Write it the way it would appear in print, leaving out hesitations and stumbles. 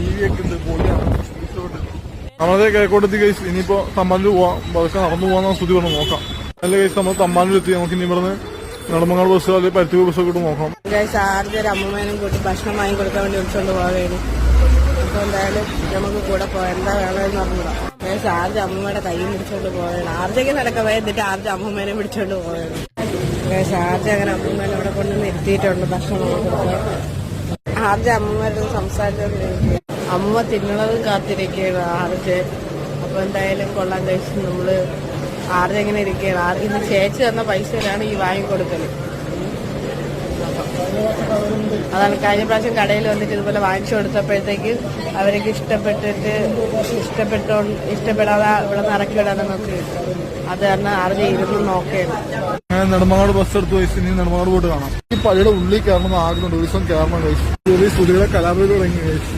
TV ഒക്കെ ഉണ്ട്, പൊളിയാണ്. നമ്മളെ കേക്കോട്ടെത്തി ഗൈസ്. ഇനിയിപ്പോ തമ്പാനൂർ പോവാം, അതൊക്കെ നടന്നു പോകാൻ സ്തുതി പറഞ്ഞു നോക്കാം. അല്ല ഗൈസ്, നമ്മൾ തമ്പാനൂർ എത്തി. നമുക്ക് ഇനി ഇവിടുന്ന് നെടുമങ്ങാട് ബസ് അല്ലെങ്കിൽ പരുത്തി ബസ്സൊക്കെ ഇട്ട് നോക്കാം. ആദ്യം അമ്മൂമ്മേനും കൂട്ടി ഭക്ഷണം വാങ്ങി കൊടുക്കാൻ വേണ്ടി വിളിച്ചോണ്ട് പോവുകയാണ്. അപ്പൊ എന്തായാലും നമുക്ക് കൂടെ പോയാൽ എന്താ വേണമെന്ന് പറഞ്ഞില്ല. ആദ്യം അമ്മൂമ്മയുടെ കൈ പിടിച്ചോണ്ട് പോവുകയാണ്. ആർജയ്ക്ക് നടക്കവേ എന്നിട്ട് ആദ്യം അമ്മൂമ്മേനെ പിടിച്ചോണ്ട് പോവുകയാണ്. ആദ്യം അങ്ങനെ അമ്മൂമ്മേനെ ഇവിടെ കൊണ്ടുവന്ന് എത്തിയിട്ടുണ്ട് ഭക്ഷണം കൊടുക്കാൻ. ആദ്യം അമ്മൂമ്മയുടെ സംസാരിച്ചോണ്ടിരിക്കുക. അമ്മ തിന്നുള്ളത് കാത്തിരിക്കുകയാണ് ആർജ്. അപ്പൊ എന്തായാലും കൊള്ളാൻ കഴിച്ചു. നമ്മള് ആർജ് എങ്ങനെ ഇരിക്കുകയാണ്. ആർജിന് ചേച്ചി തന്ന പൈസയിലാണ് ഈ വാങ്ങിക്കൊടുക്കല്. അതാണ് കഴിഞ്ഞ പ്രാവശ്യം കടയിൽ വന്നിട്ട് ഇതുപോലെ വാങ്ങിച്ചു കൊടുത്തപ്പോഴത്തേക്ക് അവർക്ക് ഇഷ്ടപ്പെടാതെ ഇവിടെ നിന്ന് ഇറക്കി വിടാനും നോക്കി. അത് കാരണം ആർജ് ഇരുന്ന് നോക്കുകയാണ്. നെടുമങ്ങാട് ബസ് എടുത്ത് വയസ്സ് ഇനി നെടുമങ്ങാട് പോയിട്ട് കാണാം. ഈ പള്ളിയുടെ ഉള്ളിൽ കയറണമെന്ന് ആഗ്രഹമുണ്ട്. ഒരു ദിവസം കയറണം കഴിച്ചു. സ്തുതിയുടെ കലാപരിപാടി തുടങ്ങി കഴിച്ചു.